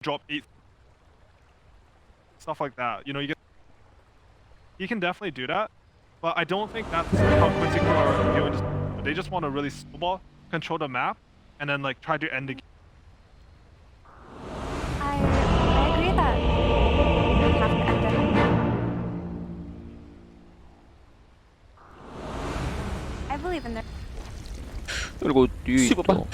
drop 8, stuff like that. You know, you can definitely do that, but I don't think that's how Quincy are doing. They just want to really snowball, control the map, and then like try to end the game. I agree that we have to end it. I believe in their. 그리고 뒤에 있죠.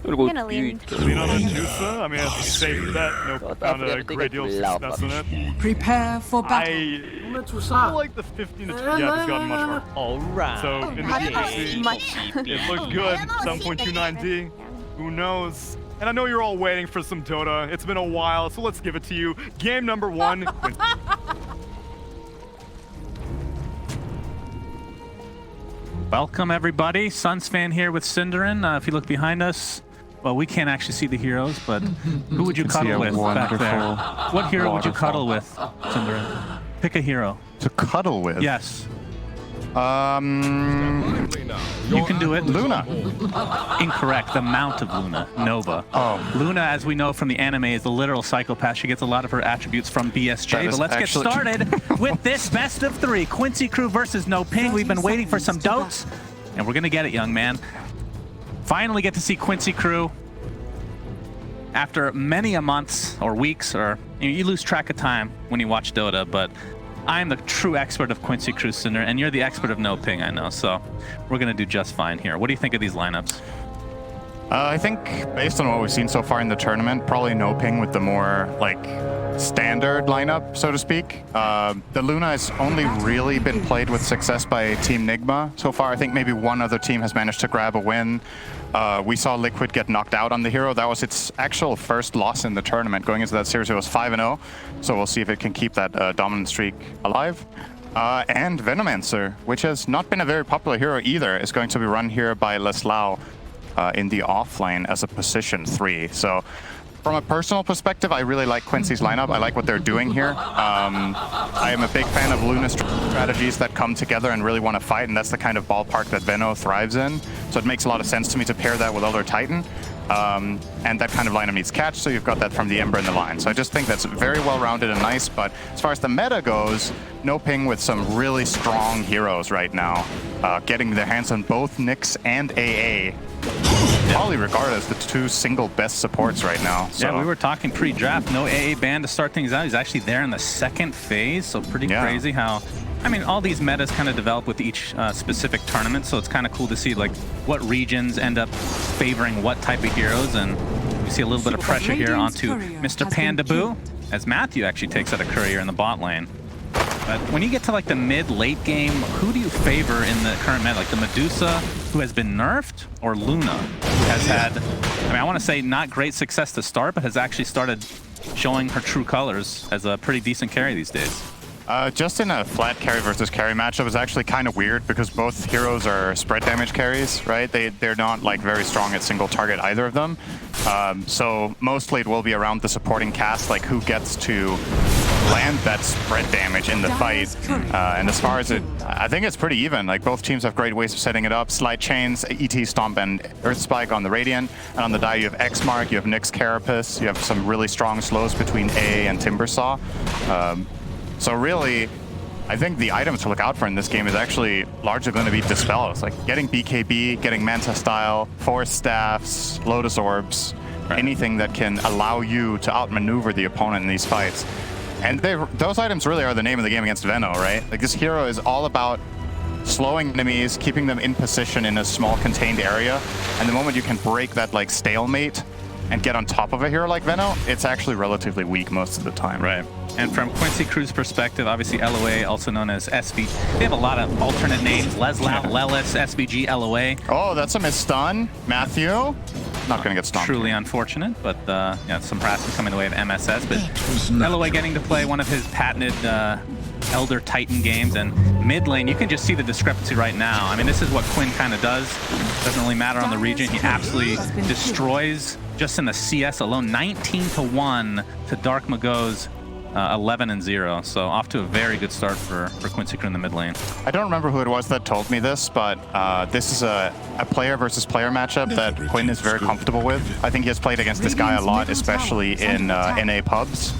그리고 gonna 뒤에 lean. 있죠. Lean on Medusa. I mean, it's a safe bet. No, not a great deal of success in it. Prepare for battle. I feel like the 15 to 20 has gotten much more. Alright. So in the GPC, Much. it looked good. 7.29D. Who knows? And I know you're all waiting for some Dota. It's been a while, so let's give it to you. Game number 1. Welcome everybody, Suns fan here with Cinderin. If you look behind us, well, we can't actually see the heroes, but who would you cuddle with back there? What hero would you cuddle with, Cinderin? Pick a hero. To cuddle with? Yes. You can do it. Luna. Incorrect. The Mount of Luna, Nova. Oh. Luna, as we know from the anime, is the literal psychopath. She gets a lot of her attributes from BSJ. But let's get started with this best of 3. Quincy Crew versus NoPing. We've been waiting for some dotes, and we're going to get it, young man. Finally get to see Quincy Crew after many a months or weeks, or you lose track of time when you watch Dota, but I'm the true expert of Quincy Crew, Cinder, and you're the expert of NoPing, I know, so we're going to do just fine here. What do you think of these lineups? I think based on what we've seen so far in the tournament, probably NoPing with the more like standard lineup, so to speak. The Luna has only really been played with success by Team Nigma so far. I think maybe one other team has managed to grab a win. We saw Liquid get knocked out on the hero. That was its actual first loss in the tournament. Going into that series, it was 5-0. So we'll see if it can keep that dominant streak alive. And Venomancer, which has not been a very popular hero either, is going to be run here by Leslau in the offlane as a position 3. So from a personal perspective, I really like Quincy's lineup. I like what they're doing here. I am a big fan of Luna strategies that come together and really want to fight, and that's the kind of ballpark that Veno thrives in. So it makes a lot of sense to me to pair that with other Titan. And that kind of lineup needs catch, so you've got that from the Ember in the line. So I just think that's very well-rounded and nice, but as far as the meta goes, NoPing with some really strong heroes right now, getting their hands on both Nyx and AA. Probably regarded as the 2 single best supports right now. So. Yeah, we were talking pre-draft. No AA ban to start things out. He's actually there in the 2nd phase, so pretty crazy how... I mean, all these metas kind of develop with each specific tournament, so it's kind of cool to see like what regions end up favoring what type of heroes, and you see a little bit of pressure here onto Mr. Pandaboo, as Matthew actually takes out a courier in the bot lane. But when you get to like the mid-late game, who do you favor in the current meta? Like the Medusa, who has been nerfed, or Luna, who has had, I mean, I want to say not great success to start, but has actually started showing her true colors as a pretty decent carry these days? Just in a flat carry versus carry matchup is actually kind of weird because both heroes are spread damage carries, right? They're not like very strong at single target, either of them. So mostly it will be around the supporting cast, like who gets to land that spread damage in the fight. And as far as it, I think it's pretty even. Like both teams have great ways of setting it up. Slide chains, ET Stomp, and Earth Spike on the Radiant. And on the die you have X-Mark, you have Nyx Carapace, you have some really strong slows between A and Timbersaw. So really, I think the items to look out for in this game is actually largely going to be Dispels. Like getting BKB, getting Manta Style, Force Staffs, Lotus Orbs, anything that can allow you to outmaneuver the opponent in these fights. And those items really are the name of the game against Veno, right? Like this hero is all about slowing enemies, keeping them in position in a small contained area. And the moment you can break that like stalemate and get on top of a hero like Veno, it's actually relatively weak most of the time. Right. And from Quincy Crew's perspective, obviously LOA, also known as SV, they have a lot of alternate names. Leslau, Lelis, SVG, LOA. Oh, that's a misstun. Matthew, not going to get stunned. Truly unfortunate, but yeah, some harassment coming in the way of MSS. But LOA getting to play one of his patented Elder Titan games, and mid lane, you can just see the discrepancy right now. I mean, this is what Quinn kind of does. Doesn't really matter on the region. He absolutely destroys, just in the CS alone, 19-1 to Dark Mago's 11-0. So off to a very good start for Quincy Crew in the mid lane. I don't remember who it was that told me this, but this is a player versus player matchup that Quinn is very comfortable with. I think he has played against this guy a lot, especially in NA pubs.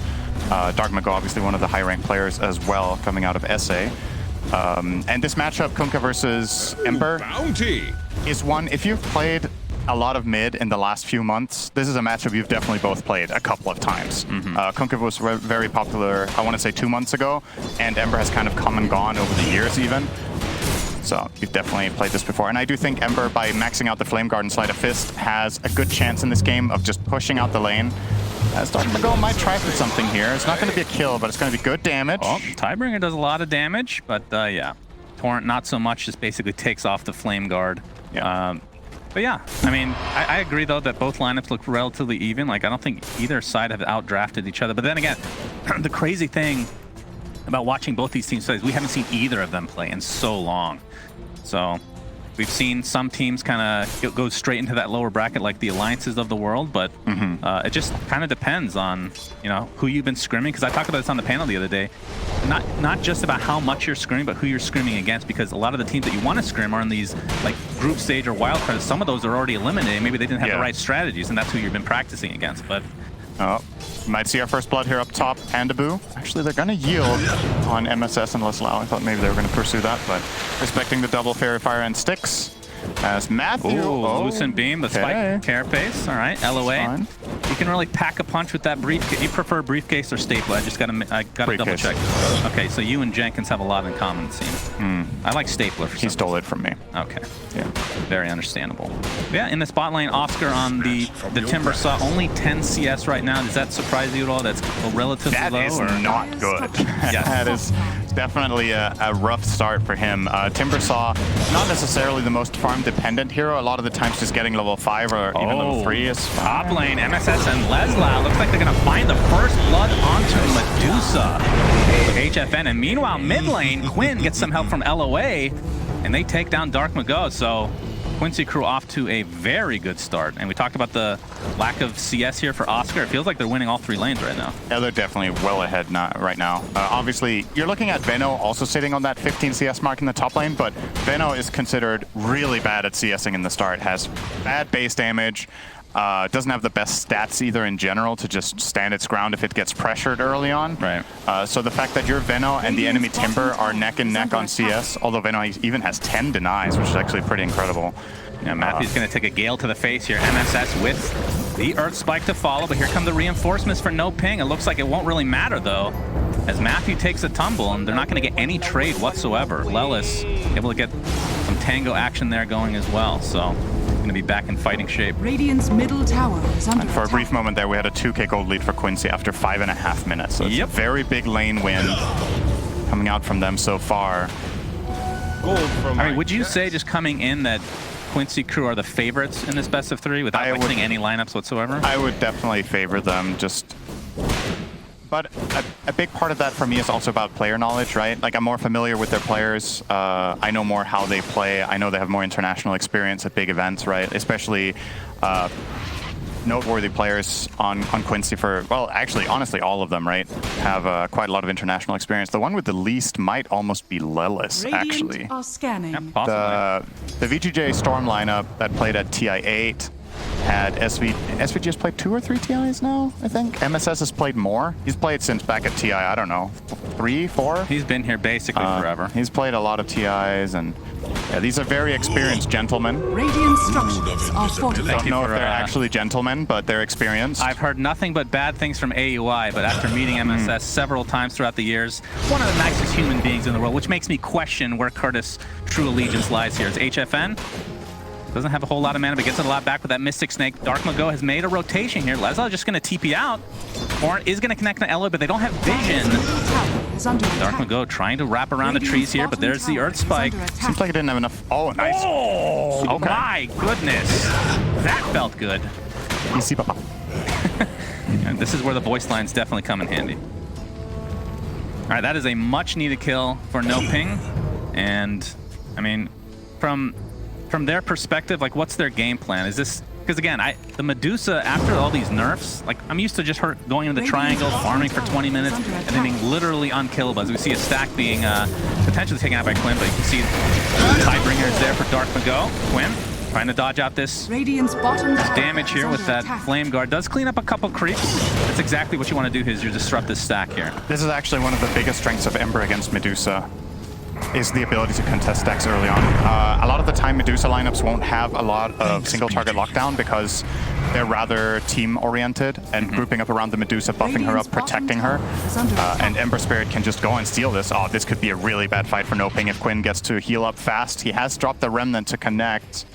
Dark Mago, obviously one of the high-ranked players as well, coming out of SA. And this matchup, Kunkka versus Ember, is one, if you've played a lot of mid in the last few months, this is a matchup you've definitely both played a couple of times. Kunkka was very popular, I want to say 2 months ago, and Ember has kind of come and gone over the years even. So you've definitely played this before. And I do think Ember, by maxing out the Flame Guard and Sleight of Fist, has a good chance in this game of just pushing out the lane. As Dark Mago might try for something here. It's not going to be a kill, but it's going to be good damage. Oh, Tidebringer does a lot of damage, but yeah. Torrent not so much, just basically takes off the Flame Guard. Yeah. But yeah, I mean, I agree though that both lineups look relatively even. Like, I don't think either side have outdrafted each other. But then again, the crazy thing about watching both these teams play is we haven't seen either of them play in so long. So we've seen some teams kind of go straight into that lower bracket like the alliances of the world, but it just kind of depends on, you know, who you've been scrimming. Because I talked about this on the panel the other day. Not just about how much you're scrimming, but who you're scrimming against, because a lot of the teams that you want to scrim are in these like group stage or wild cards. Some of those are already eliminated. Maybe they didn't have the right strategies, and that's who you've been practicing against. But might see our first blood here up top. Pandaboo. Actually, they're going to yield on MSS and Leslau. I thought maybe they were going to pursue that, but respecting the double Fairy Fire and Sticks. As Matthew. Lucent Beam, the spike carapace. All right, LOA. You can really pack a punch with that briefcase. You prefer briefcase or staple? I gotta double check. Okay, so you and Jenkins have a lot in common, it seems. I like stapler for some He stole it from me. Okay. Yeah. Very understandable. Yeah, in the spot lane, Oscar on the Timbersaw, only 10 CS right now. Does that surprise you at all? That's relatively low? That is not good. Yes. That is definitely a rough start for him. Timbersaw, not necessarily the most farm-dependent hero. A lot of the times just getting level 5 or even level 3 is fine. Top lane, MSS and Leslau. Looks like they're going to find the first blood onto Medusa. HFN. And meanwhile, mid lane, Quinn gets some help from LOA, and they take down Dark Mago. So Quincy Crew off to a very good start. And we talked about the lack of CS here for Oscar. It feels like they're winning all 3 lanes right now. Yeah, they're definitely well ahead right now. Obviously, you're looking at Veno also sitting on that 15 CS mark in the top lane, but Veno is considered really bad at CSing in the start. Has bad base damage. Doesn't have the best stats either in general to just stand its ground if it gets pressured early on. Right. So the fact that your Veno and the enemy Timber are neck and neck on CS, although Veno even has 10 denies, which is actually pretty incredible. Yeah, Matthew's going to take a gale to the face here. MSS with the Earth Spike to follow, but here come the reinforcements for NoPing. It looks like it won't really matter, though, as Matthew takes a tumble, and they're not going to get any trade whatsoever. Lelis able to get some tango action there going as well, so going to be back in fighting shape. Radiant's middle tower is under And for a attack. brief moment there, we had a 2k gold lead for Quincy after 5.5 minutes. So it's a very big lane win coming out from them so far. I mean, would you say just coming in that Quincy Crew are the favorites in this best of 3 without like, seeing any lineups whatsoever? I would definitely favor them. But a big part of that for me is also about player knowledge, right? Like, I'm more familiar with their players. I know more how they play. I know they have more international experience at big events, right? Especially noteworthy players on Quincy for, well, actually, honestly, all of them, right? Have quite a lot of international experience. The one with the least might almost be Lelis, actually. Radiant are scanning. Yeah, possibly. The VGJ Storm lineup that played at TI8 had SVG has played 2 or 3 TIs now, I think. MSS has played more. He's played since back at TI, I don't know, 3, 4? He's been here basically forever. He's played a lot of TIs, and yeah, these are very experienced gentlemen. Radiant structures are fortified. Don't know if they're actually gentlemen, but they're experienced. I've heard nothing but bad things from AUI, but after meeting MSS several times throughout the years, one of the nicest human beings in the world, which makes me question where Curtis' true allegiance lies here. It's HFN. Doesn't have a whole lot of mana, but gets it a lot back with that Mystic Snake. Dark Mago has made a rotation here. Leslau just going to TP out. Ornn is going to connect to Elo, but they don't have vision. Dark Mago trying to wrap around the trees here, but there's the Earth Spike. Seems like it didn't have enough. Oh, nice. Oh, my goodness. That felt good. Easy, papa. And this is where the voice lines definitely come in handy. All right, that is a much-needed kill for NoPing. And, I mean, from their perspective, like, what's their game plan? Is this Because again, the Medusa, after all these nerfs, like I'm used to just her going into the triangle, farming for 20 minutes, and then being literally unkillable. As we see a stack being potentially taken out by Quinn, but you can see the Tidebringer is there for Dark Mago. Quinn trying to dodge out this damage here with that Flame Guard. Does clean up a couple creeps. That's exactly what you want to do here, is you disrupt this stack here. This is actually one of the biggest strengths of Ember against Medusa, is the ability to contest stacks early on. A lot of the time Medusa lineups won't have a lot of single target lockdown because they're rather team oriented and grouping up around the Medusa, buffing her up, protecting her. And Ember Spirit can just go and steal this. Oh, this could be a really bad fight for NoPing if Quinn gets to heal up fast. He has dropped the Remnant to connect.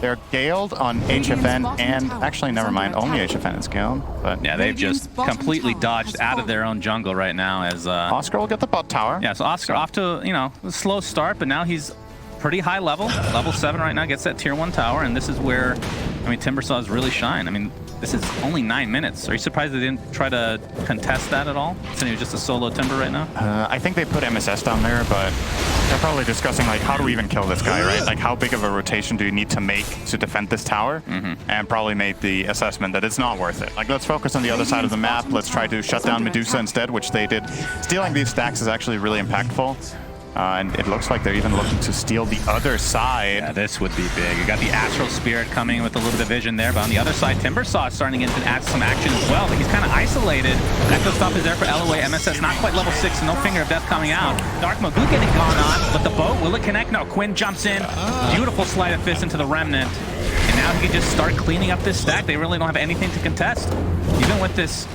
They're Galed on HFN, and actually, never mind, only HFN is Galed. But yeah, they've just completely dodged out of their own jungle right now as... Oscar will get the bot tower. Yeah, so Oscar off to, you know, a slow start, but now he's pretty high level. Level 7 right now, gets that tier 1 tower, and this is where, I mean, Timbersaw is really shine. I mean, this is only 9 minutes. Are you surprised they didn't try to contest that at all? Since he was just a solo Timber right now? I think they put MSS down there, but they're probably discussing, like, how do we even kill this guy, right? Like, how big of a rotation do you need to make to defend this tower? And probably made the assessment that it's not worth it. Like, let's focus on the other side of the map. Let's try to shut down Medusa instead, which they did. Stealing these stacks is actually really impactful. And it looks like they're even looking to steal the other side. Yeah, this would be big. You got the Astral Spirit coming with a little bit of vision there, but on the other side, Timbersaw is starting to add some action as well. But he's kind of isolated. Echo Stomp is there for LOA. MSS not quite level 6, no Finger of Death coming out. Dark Magoo getting gone on, but the boat, will it connect? No, Quinn jumps in. Beautiful Sleight of Fist into the Remnant. And now he can just start cleaning up this stack. They really don't have anything to contest. Even with this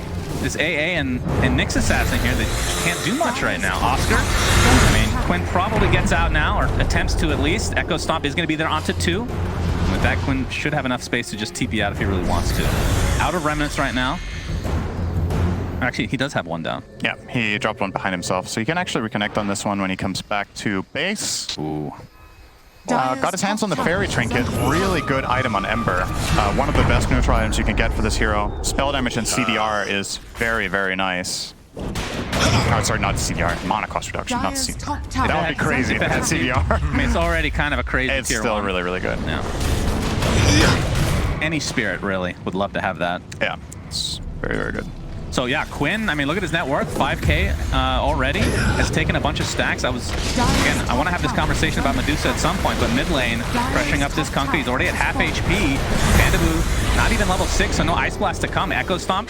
AA and Nyx Assassin here, they can't do much right now. Oscar, I mean, Quinn probably gets out now, or attempts to at least. Echo Stomp is going to be there onto 2. And with that, Quinn should have enough space to just TP out if he really wants to. Out of Remnants right now. Actually, he does have 1 down. Yeah, he dropped 1 behind himself, so he can actually reconnect on this one when he comes back to base. Ooh. Got his hands on the Fairy Trinket. Really good item on Ember. One of the best neutral items you can get for this hero. Spell damage and CDR is very, very nice. Oh, sorry, not CDR. Mana cost reduction, not CDR. That would be crazy if it had CDR. I mean, it's already kind of a crazy It's tier still 1. really, really good. Yeah. Any spirit, really, would love to have that. Yeah, it's very, very good. So yeah, Quinn, I mean, look at his net worth, 5K already. Has taken a bunch of stacks. Again, I want to have this conversation about Medusa at some point, but mid lane, pressuring up this Kunkka. He's already at half HP. Bandaboo, not even level 6, so no Ice Blast to come. Echo Stomp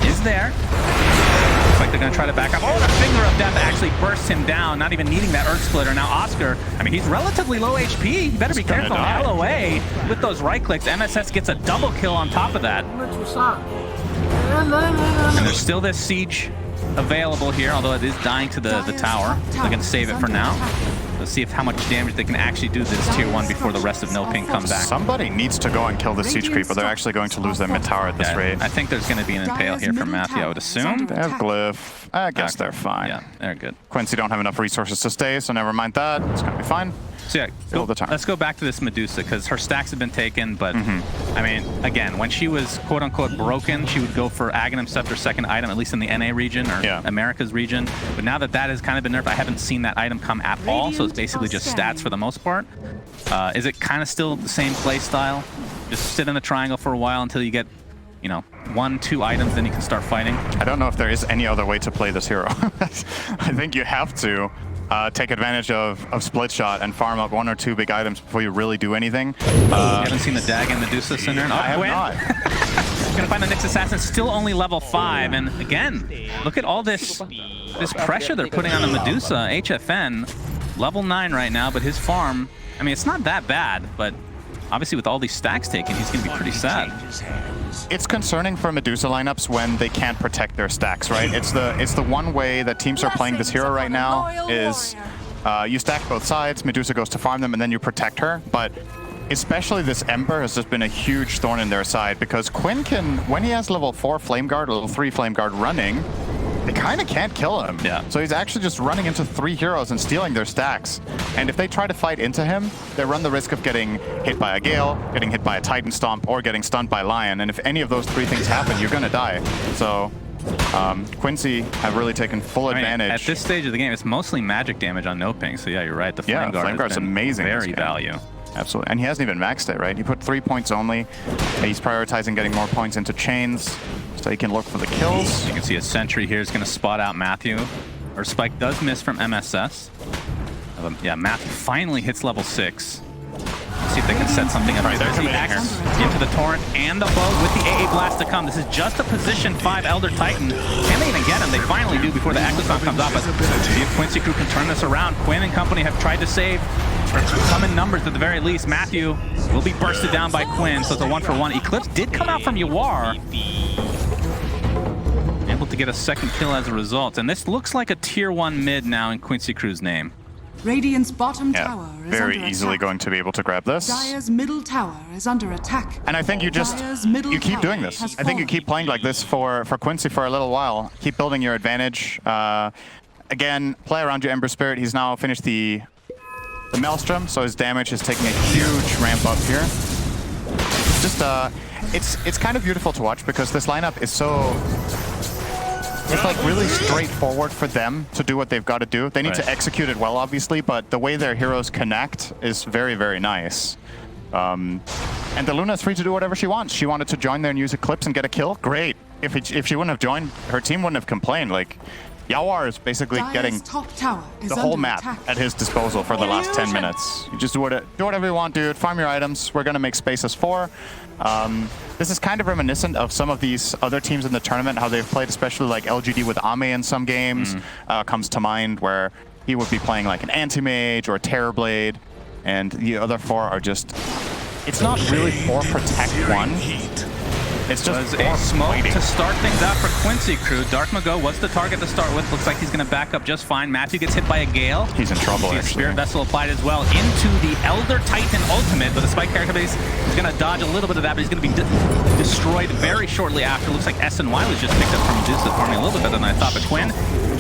is there. Looks like they're going to try to back up. Oh, the Finger of Death actually bursts him down, not even needing that Earth Splitter. Now Oscar, I mean, he's relatively low HP. You better be careful. LOA with those right clicks. MSS gets a double kill on top of that. And there's still this siege available here, although it is dying to the tower. They're going to save it for now. Let's see how much damage they can actually do to this tier 1 before the rest of NoPing come back. Somebody needs to go and kill the siege creep, or they're actually going to lose their mid tower at this rate. I think there's going to be an impale here from Matthew, I would assume. They have Glyph. I guess they're fine. Yeah, they're good. Quincy don't have enough resources to stay, so never mind that. It's going to be fine. So yeah, let's go back to this Medusa, because her stacks have been taken, but I mean, again, when she was quote-unquote broken, she would go for Aghanim Scepter second item, at least in the NA region, or America's region. But now that that has kind of been nerfed, I haven't seen that item come at all, so it's basically just stats for the most part. Is it kind of still the same play style? Just sit in the triangle for a while until you get, you know, 1, 2 items, then you can start fighting? I don't know if there is any other way to play this hero. I think you have to take advantage of split shot and farm up 1 or 2 big items before you really do anything. You haven't seen the Dagon Medusa Cinder? I have not. Gonna find the Nyx Assassin, still only level 5, and again, look at all this pressure they're putting on the Medusa. HFN, level 9 right now, but his farm, I mean, it's not that bad, but obviously with all these stacks taken, he's gonna be pretty sad. It's concerning for Medusa lineups when they can't protect their stacks, right? It's the one way that teams are playing this hero right now is you stack both sides, Medusa goes to farm them, and then you protect her. But especially this Ember has just been a huge thorn in their side, because Quinn can, when he has level 4 Flame Guard or level 3 Flame Guard running, they kind of can't kill him. Yeah. So he's actually just running into 3 heroes and stealing their stacks. And if they try to fight into him, they run the risk of getting hit by a Gale, getting hit by a Titan Stomp, or getting stunned by Lion. And if any of those 3 things happen, you're going to die. So Quincy have really taken full advantage. At this stage of the game, it's mostly magic damage on NoPing. So yeah, you're right. The Flame Guard Flame Guard's amazing. Very value. Absolutely. And he hasn't even maxed it, right? He put 3 points only. He's prioritizing getting more points into chains so he can look for the kills. You can see a sentry here is going to spot out Matthew. Or Spike does miss from MSS. Yeah, Matthew finally hits level 6. Let's see if they can set something up. Right, they're There's the committing X here. into the Torrent and the bow with the AA Blast to come. This is just a position 5 Elder Titan. Can they even get him? They finally do before the Exostomp comes off. But see if Quincy Crew can turn this around. Quinn and company have tried to save. Come in numbers at the very least. Matthew will be bursted down by Quinn, so it's a 1-for-1. Eclipse did come out from Yawar. Able to get a second kill as a result. And this looks like a tier 1 mid now in Quincy Crew's name. Radiant's bottom tower is very under easily attack. going to be able to grab this. Dire's middle tower is under attack. And I think you just, Dire's middle you keep tower doing this. has I think you fallen. keep playing like this for Quincy for a little while. Keep building your advantage. Again, play around your Ember Spirit. He's now finished the Maelstrom, so his damage is taking a huge ramp up here. Just, it's kind of beautiful to watch because this lineup is so... It's like really straightforward for them to do what they've got to do. They need to execute it well, obviously, but the way their heroes connect is very, very nice. And the Luna is free to do whatever she wants. She wanted to join there and use Eclipse and get a kill. Great. If she wouldn't have joined, her team wouldn't have complained. Like, Yawar is basically Dire's getting top tower is the whole under map attack. at his disposal for the last 10 minutes. You just do whatever you want, dude. Farm your items. We're going to make spaces for. This is kind of reminiscent of some of these other teams in the tournament, how they've played, especially like LGD with Ame in some games. Comes to mind where he would be playing like an AniMajor or Terrorblade, and the other 4 are just... It's not really for Protect 1. It's just a smoke waiting. to start things out for Quincy Crew. Dark Mago was the target to start with. Looks like he's going to back up just fine. Matthew gets hit by a Gale. He's in trouble, See a actually. Spirit Vessel applied as well into the Elder Titan ultimate, but the Spike character base is going to dodge a little bit of that, but he's going to be destroyed very shortly after. Looks like SNY was just picked up from Medusa, farming a little bit better than I thought, but Quinn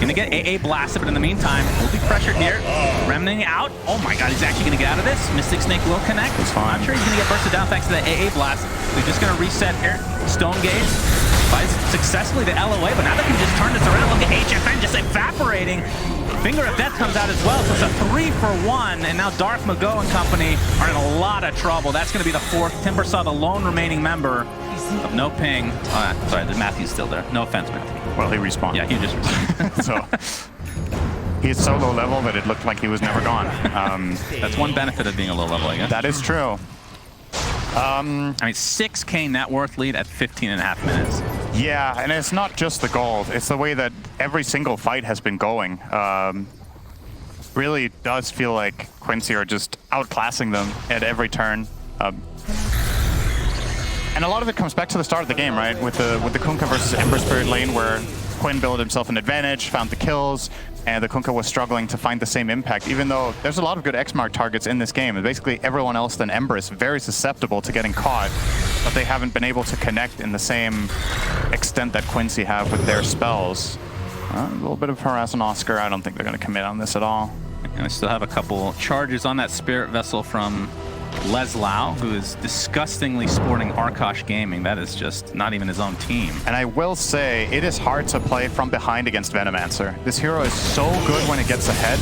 going to get AA blasted, but in the meantime, will be pressured here. Remnant out. Oh my god, he's actually going to get out of this. Mystic Snake will connect. It's fine. I'm sure he's going to get bursted down thanks to the AA blast. They're just going to reset here. Stone Gaze buys successfully the LOA, but now they can just turn this around. Look at HFN just evaporating. Finger of Death comes out as well, so it's a 3-for-1, and now Dark Mago and company are in a lot of trouble. That's going to be the 4th. Timbersaw, the lone remaining member of NoPing. Sorry, Matthew's still there. No offense, Matthew. Well, he respawned. Yeah, he just respawned. So he's so low level that it looked like he was never gone. That's one benefit of being a low level, I guess. That is true. I mean, 6K net worth lead at 15.5 minutes. Yeah, and it's not just the gold. It's the way that every single fight has been going. Really does feel like Quincy are just outclassing them at every turn. And a lot of it comes back to the start of the game, right? With the Kunkka versus Ember Spirit lane, where Quinn built himself an advantage, found the kills, and the Kunkka was struggling to find the same impact, even though there's a lot of good X-Mark targets in this game. And basically everyone else than Ember is very susceptible to getting caught, but they haven't been able to connect in the same extent that Quincy have with their spells. A little bit of harass on Oscar. I don't think they're going to commit on this at all. And I still have a couple charges on that Spirit Vessel from Leslau, who is disgustingly sporting Arkosh Gaming. That is just not even his own team. And I will say, it is hard to play from behind against Venomancer. This hero is so good when it gets ahead,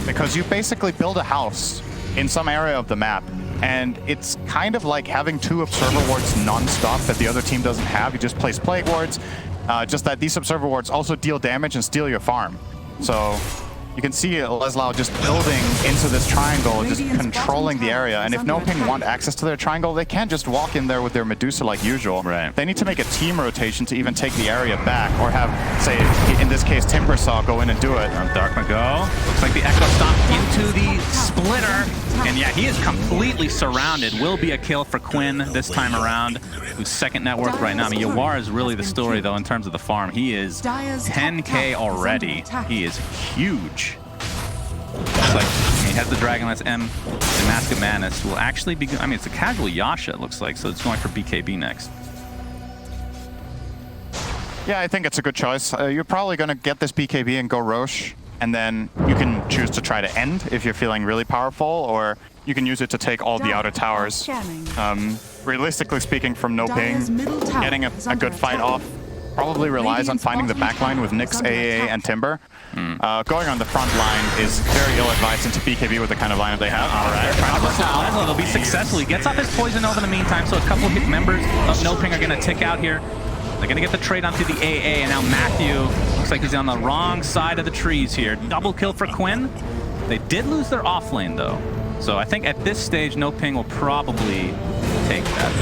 because you basically build a house in some area of the map, and it's kind of like having 2 Observer Wards non-stop that the other team doesn't have. You just place Plague Wards, just that these Observer Wards also deal damage and steal your farm. So you can see Leslau just building into this triangle, just controlling the area. And if NoPing want access to their triangle, they can't just walk in there with their Medusa like usual. Right. They need to make a team rotation to even take the area back, or have, say, in this case, Timbersaw go in and do it. Dark Mago. Looks like the Echo Stomp into the splitter. And yeah, he is completely surrounded. Will be a kill for Quinn this time around, who's 2nd net worth right now. I mean, Yawar is really the story, though, in terms of the farm. He is 10K already. He is huge. Looks like he has the Dragonlance M, the Mask of Madness will actually be, I mean, it's a casual Yasha, it looks like, so it's going for BKB next. Yeah, I think it's a good choice. You're probably going to get this BKB and go Roche, and then you can choose to try to end if you're feeling really powerful, or you can use it to take all the outer towers. Realistically speaking, from NoPing, getting a good fight off probably relies on finding the backline with Nyx, AA, and Timber. Going on the front line is very ill-advised into BKB with the kind of lineup they have. All right, trying to burst out. It'll be successful. He gets off his poison over in the meantime, so a couple of members of NoPing are going to tick out here. They're going to get the trade onto the AA, and now Matthew looks like he's on the wrong side of the trees here. Double kill for Quinn. They did lose their off lane, though. So I think at this stage, NoPing will probably take that.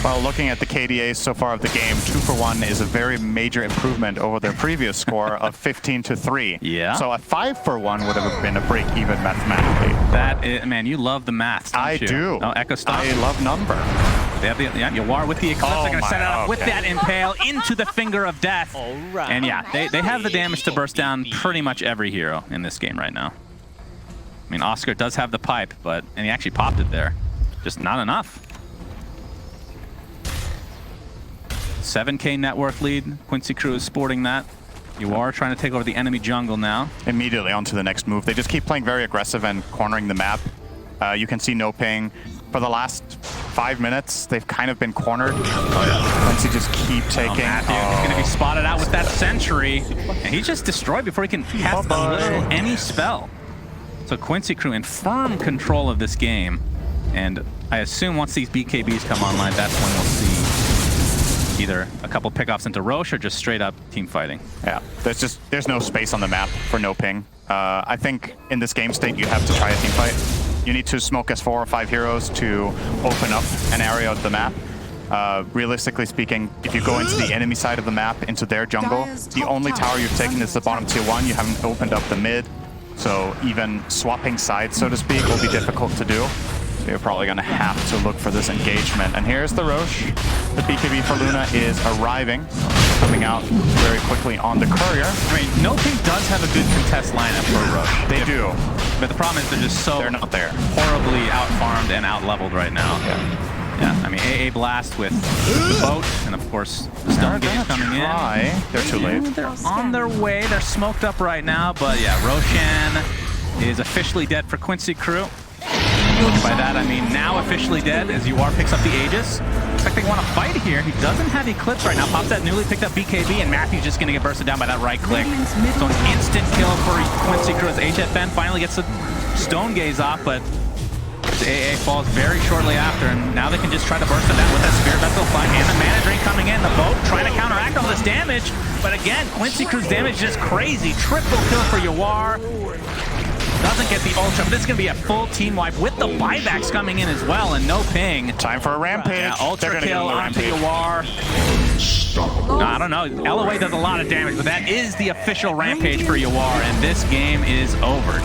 Well, looking at the KDAs so far of the game, 2-for-1 is a very major improvement over their previous score of 15-3. Yeah. So a 5-for-1 would have been a break-even mathematically. That is, man, you love the math, don't I you? do. Oh, Echo stop. I love number. They have the Yawar with the Eclipse. They're going to set it up with that Impale into the Finger of Death. All right. And yeah, they have the damage to burst down pretty much every hero in this game right now. I mean, Oscar does have the pipe, and he actually popped it there. Just not enough. 7K net worth lead. Quincy Crew is sporting that. You are trying to take over the enemy jungle now. Immediately onto the next move. They just keep playing very aggressive and cornering the map. You can see NoPing. For the last 5 minutes, they've kind of been cornered. Quincy just keep taking. Matthew is going to be spotted out with that sentry. And he's just destroyed before he can cast any spell. So Quincy Crew in firm control of this game. And I assume once these BKBs come online, that's when we'll see either a couple pickoffs into Roche or just straight up team fighting. Yeah, there's no space on the map for NoPing. I think in this game state, you have to try a team fight. You need to smoke as 4 or 5 heroes to open up an area of the map. Realistically speaking, if you go into the enemy side of the map, into their jungle, the only tower you've taken is the bottom tier 1. You haven't opened up the mid. So even swapping sides, so to speak, will be difficult to do. So you're probably going to have to look for this engagement. And here's the Roche. The BKB for Luna is arriving, coming out very quickly on the courier. I mean, NoPing does have a good contest lineup for Roche. They do. But the problem is they're just so They're not there. horribly out-farmed and out-leveled right now. Yeah, I mean, AA Blast with the boat, and of course, the Stone Gate coming in. They're too late. They're on their way. They're smoked up right now, but yeah, Roshan is officially dead for Quincy Crew. By that, I mean now officially dead as UR picks up the Aegis. Looks like they want to fight here. He doesn't have Eclipse right now. Pops that newly picked up BKB, and Matthew's just going to get bursted down by that right click. So an instant kill for Quincy Crew as HFN finally gets the Stone Gaze off, but the AA falls very shortly after, and now they can just try to burst it down with that Spirit Vessel fight and the Mana Drain coming in. The boat trying to counteract all this damage, but again, Quincy Crew's damage is just crazy. Triple kill for Yawar. Doesn't get the Ultra, but this is going to be a full team wipe with the buybacks coming in as well, and NoPing. Time for a rampage. Yeah, Ultra kill onto Yawar. No, I don't know. LOA does a lot of damage, but that is the official rampage for Yawar, and this game is over.